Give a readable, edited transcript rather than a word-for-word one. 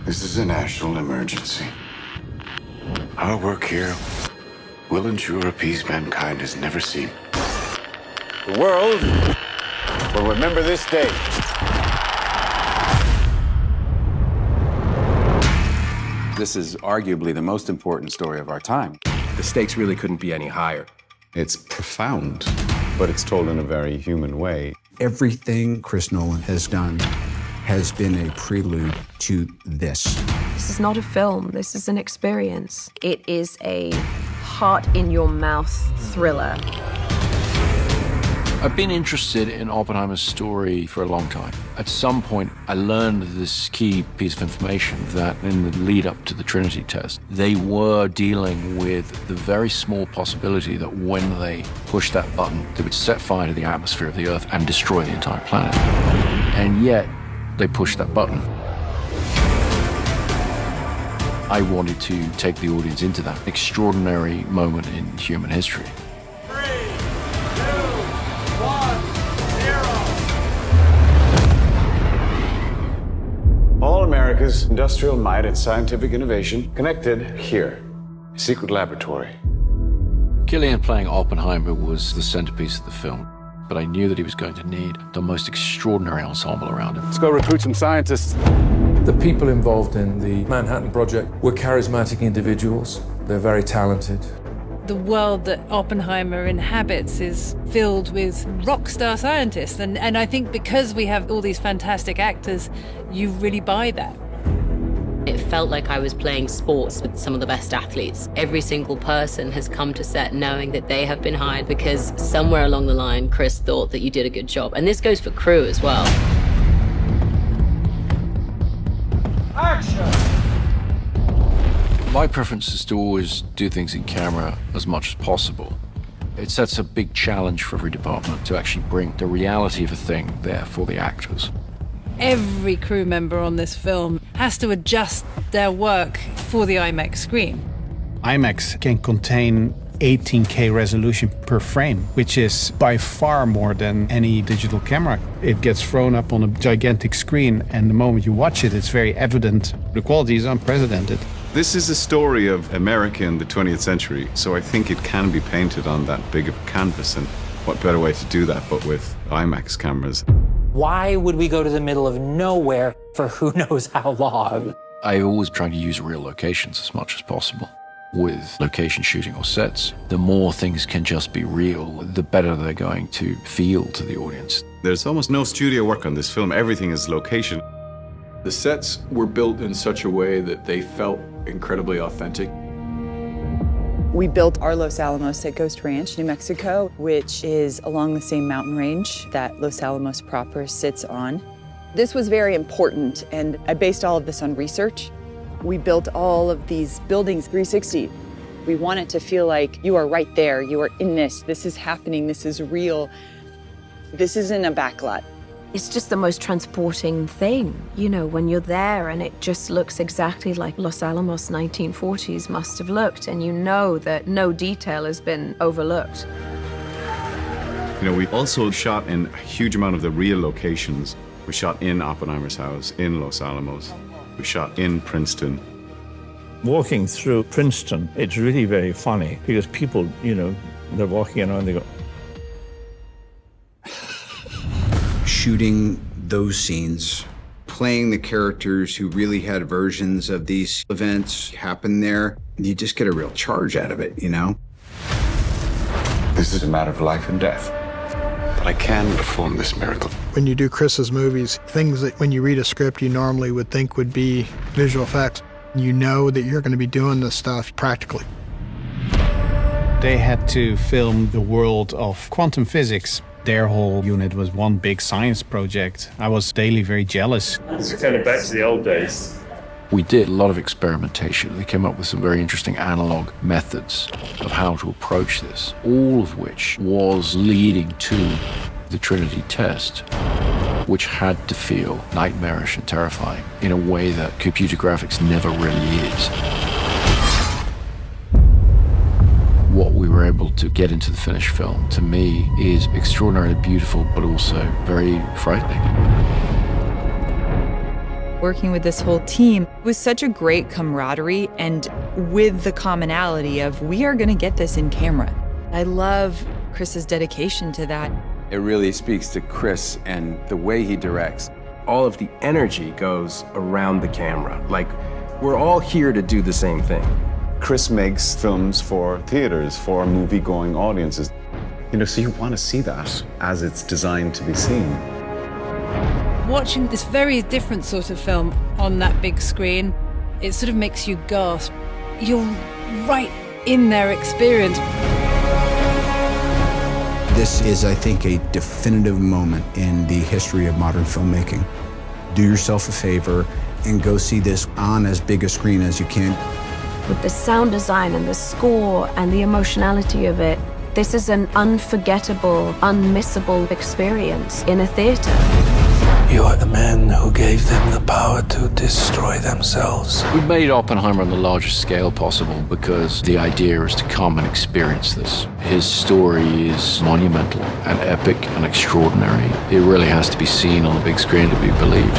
This is a national emergency. Our work here will ensure a peace mankind has never seen. The world will remember this day. This is arguably the most important story of our time. The stakes really couldn't be any higher. It's profound, but it's told in a very human way. Everything Chris Nolan has done has been a prelude to this. This is not a film, this is an experience. It is a heart-in-your-mouth thriller. I've been interested in Oppenheimer's story for a long time. At some point, I learned this key piece of information that in the lead up to the Trinity test, they were dealing with the very small possibility that when they pushed that button, they would set fire to the atmosphere of the Earth and destroy the entire planet. And yet, they pushed that button. I wanted to take the audience into that extraordinary moment in human history. All America's industrial might and scientific innovation connected here. A secret laboratory. Cillian playing Oppenheimer was the centerpiece of the film, but I knew that he was going to need the most extraordinary ensemble around him. Let's go recruit some scientists. The people involved in the Manhattan Project were charismatic individuals. They're very talented. The world that Oppenheimer inhabits is filled with rock star scientists. And I think because we have all these fantastic actors, you really buy that. It felt like I was playing sports with some of the best athletes. Every single person has come to set knowing that they have been hired because somewhere along the line, Chris thought that you did a good job. And this goes for crew as well. Action! My preference is to always do things in camera as much as possible. It sets a big challenge for every department to actually bring the reality of a thing there for the actors. Every crew member on this film has to adjust their work for the IMAX screen. IMAX can contain 18K resolution per frame, which is by far more than any digital camera. It gets thrown up on a gigantic screen, and the moment you watch it, it's very evident. The quality is unprecedented. This is a story of America in the 20th century, so I think it can be painted on that big of a canvas, and what better way to do that but with IMAX cameras. Why would we go to the middle of nowhere for who knows how long? I always try to use real locations as much as possible. With location shooting or sets, the more things can just be real, the better they're going to feel to the audience. There's almost no studio work on this film. Everything is location. The sets were built in such a way that they felt incredibly authentic. We built our Los Alamos at Ghost Ranch, New Mexico, which is along the same mountain range that Los Alamos proper sits on. This was very important, and I based all of this on research. We built all of these buildings 360. We want it to feel like you are right there, you are in this is happening, this is real. This isn't a backlot. It's just the most transporting thing, you know, when you're there and it just looks exactly like Los Alamos 1940s must have looked, and you know that no detail has been overlooked. You know, we also shot in a huge amount of the real locations. We shot in Oppenheimer's house, in Los Alamos. We shot in Princeton. Walking through Princeton, it's really very funny because people, you know, they're walking around and they go, Shooting those scenes, playing the characters who really had versions of these events happen there, you just get a real charge out of it, you know? This is a matter of life and death. But I can perform this miracle. When you do Chris's movies, things that when you read a script you normally would think would be visual effects, you know that you're going to be doing this stuff practically. They had to film the world of quantum physics. Their whole unit was one big science project. I was daily very jealous. It's kind of back to the old days. We did a lot of experimentation. They came up with some very interesting analog methods of how to approach this, all of which was leading to the Trinity test, which had to feel nightmarish and terrifying in a way that computer graphics never really is. What we were able to get into the finished film, to me, is extraordinarily beautiful, but also very frightening. Working with this whole team was such a great camaraderie, and with the commonality of we are going to get this in camera. I love Chris's dedication to that. It really speaks to Chris and the way he directs. All of the energy goes around the camera. Like, we're all here to do the same thing. Chris makes films for theaters, for movie-going audiences. You know, so you want to see that as it's designed to be seen. Watching this very different sort of film on that big screen, it sort of makes you gasp. You're right in their experience. This is, I think, a definitive moment in the history of modern filmmaking. Do yourself a favor and go see this on as big a screen as you can. With the sound design and the score and the emotionality of it, this is an unforgettable, unmissable experience in a theater. You are the man who gave them the power to destroy themselves. We made Oppenheimer on the largest scale possible because the idea is to come and experience this. His story is monumental and epic and extraordinary. It really has to be seen on the big screen to be believed.